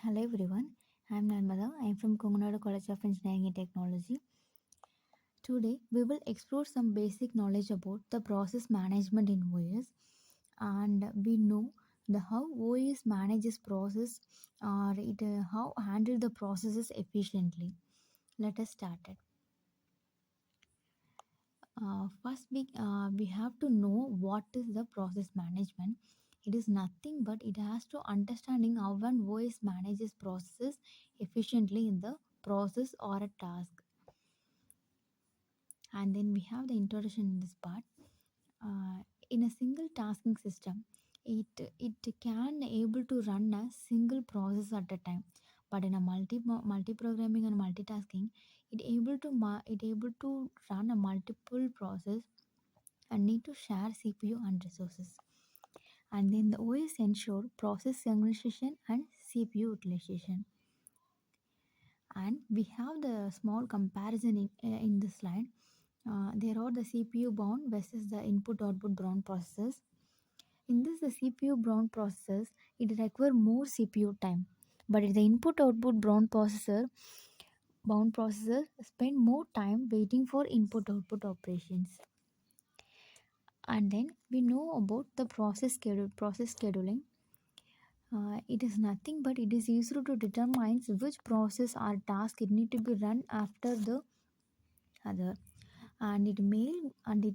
Hello everyone, I am Narmada. I am from Kongnadu College of Engineering and Technology. Today we will explore some basic knowledge about the process management in OS, and we know the how OS manages process or how handle the processes efficiently. Let us start it. First, we have to know what is the process management. It is nothing but it has to understanding how one OS manages processes efficiently in the process or a task. And then we have the introduction in this part. uh, in a single tasking system, it can able to run a single process at a time, but in a multi programming and multitasking, it able to run a multiple process and need to share CPU and resources. And then the OS ensure process synchronization and CPU utilization. And we have the small comparison in the slide. There are the CPU bound versus the input output bound processes. In this, the CPU bound process, it require more CPU time, but in the input output bound processor spend more time waiting for input output operations. And then we know about the process scheduling. It is nothing but it is used to determine which process or task it need to be run after the other, and it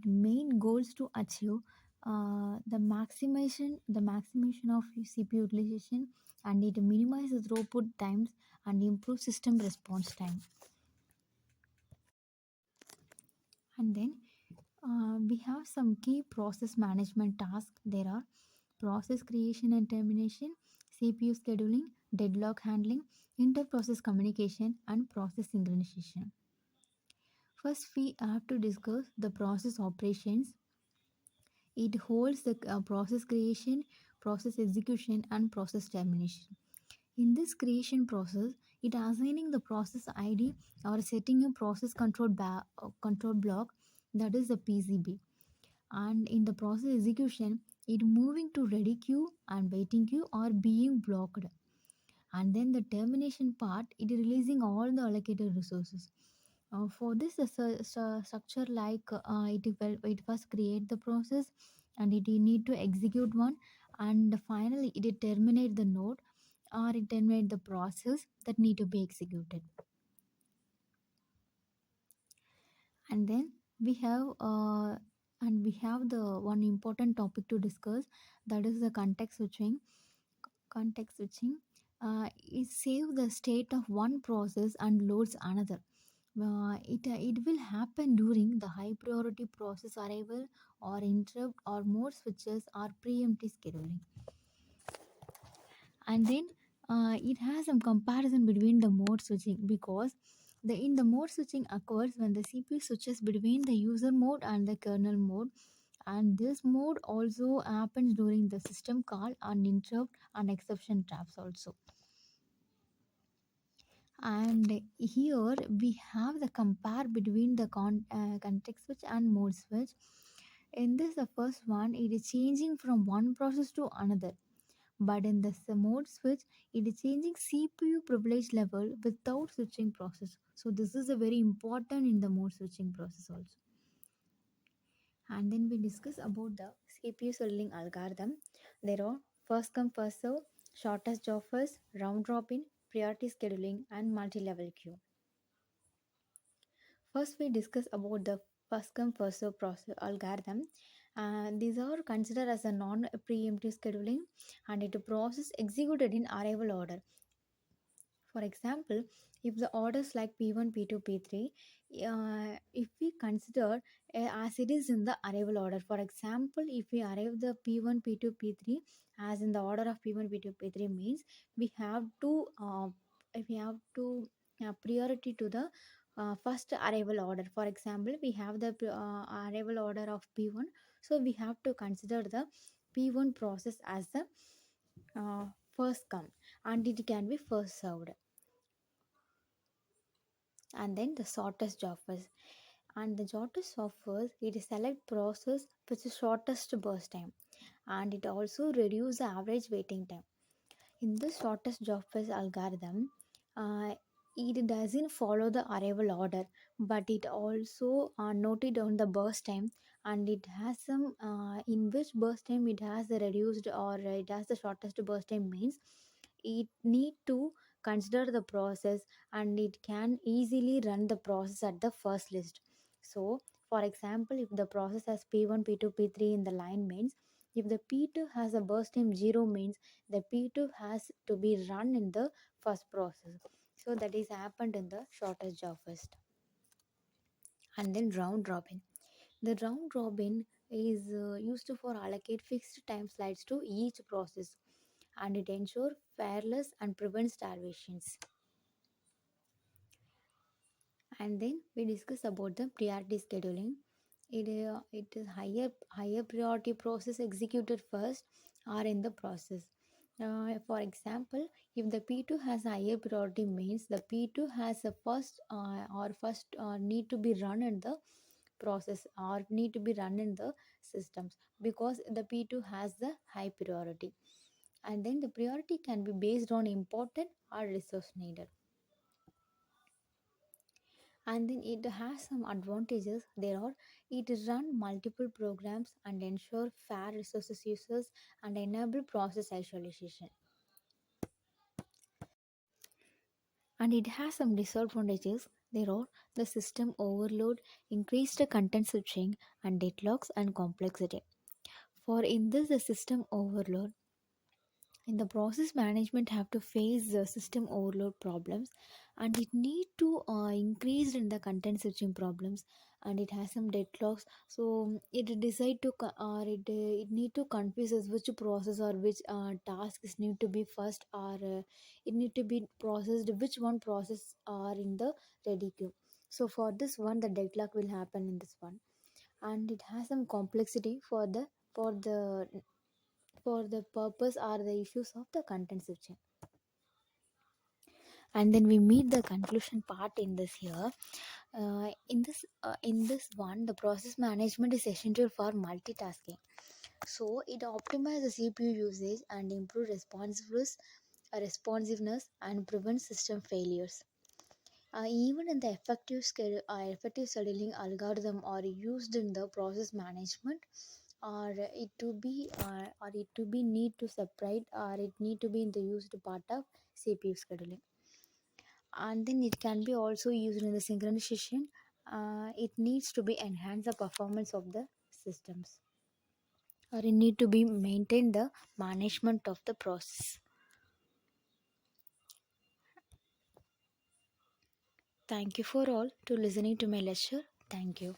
main goals to achieve the maximization of CPU utilization, and it minimizes throughput times and improve system response time. And then we have some key process management tasks. There are process creation and termination, CPU scheduling, deadlock handling, inter-process communication, and process synchronization. First, we have to discuss the process operations. It holds the process creation, process execution, and process termination. In this creation process, it assigning the process ID or setting a process control block, that is the PCB. And in the process execution, it moving to ready queue and waiting queue or being blocked. And then the termination part, it is releasing all the allocated resources. For this structure, like it first create the process, and it need to execute one, and finally it terminate the node or it terminate the process that need to be executed. And then we have the one important topic to discuss, that is the context switching. It saves the state of one process and loads another. It will happen during the high priority process arrival or interrupt or mode switches or preemptive scheduling. And then it has some comparison between the mode switching, because the mode switching occurs when the CPU switches between the user mode and the kernel mode, and this mode also happens during the system call and interrupt and exception traps also. And here we have the compare between the context switch and mode switch. In this, the first one, it is changing from one process to another, but in the mode switch, it is changing CPU privilege level without switching process. So this is a very important in the mode switching process also. And then we discuss about the CPU scheduling algorithm. There are first come first serve, shortest job first, round robin, priority scheduling, and multi-level queue. First, we discuss about the first come first serve process algorithm. These are considered as a non-preemptive scheduling, and it process executed in arrival order. For example, if the orders like P1, P2, P3, if we consider as it is in the arrival order. For example, if we arrive the P1, P2, P3 as in the order of P1, P2, P3 means we have to if we have to priority to the first arrival order. For example, we have the arrival order of P1, so we have to consider the P1 process as the uh, first come, and it can be first served. And then the shortest job first, and the shortest job first, it is select process which is shortest burst time, and it also reduce the average waiting time. In the shortest job first algorithm, uh, it doesn't follow the arrival order, but it also noted on the burst time, and it has some in which burst time it has the reduced or it has the shortest burst time means it need to consider the process, and it can easily run the process at the first list. So for example, if the process has p1 p2 p3 in the line means, if the p2 has a burst time 0 means the p2 has to be run in the first process. So that is happened in the shortest job first. And then round robin, the round robin is used for allocate fixed time slides to each process, and it ensures fairness and prevents starvations. And then we discuss about the priority scheduling. It is higher priority process executed first or in the process. For example, if the P2 has higher priority means the P2 has a first need to be run in the process or need to be run in the systems, because the P2 has the high priority. And then the priority can be based on important or resource needed. And then it has some advantages. There are, it run multiple programs and ensure fair resources uses and enable process isolation. And it has some disadvantages. There are the system overload, increased content switching, and deadlocks and complexity. For in this the system overload, in the process management have to face the system overload problems, and it need to increase in the content switching problems, and it has some deadlocks. So it decide to or it need to confuse us which process or which tasks need to be first, or it need to be processed which one process are in the ready queue. So for this one the deadlock will happen in this one. And it has some complexity for the purpose or the issues of the content switching. And then we meet the conclusion part in this here. In this one, the process management is essential for multitasking. So it optimizes CPU usage and improve responsiveness and prevent system failures. Even in the effective scheduling algorithm are used in the process management, or it to be need to separate, or it need to be in the used part of CPU scheduling. And then it can be also used in the synchronization. It needs to be enhance the performance of the systems, or it need to be maintain the management of the process. Thank you for all to listening to my lecture. Thank you.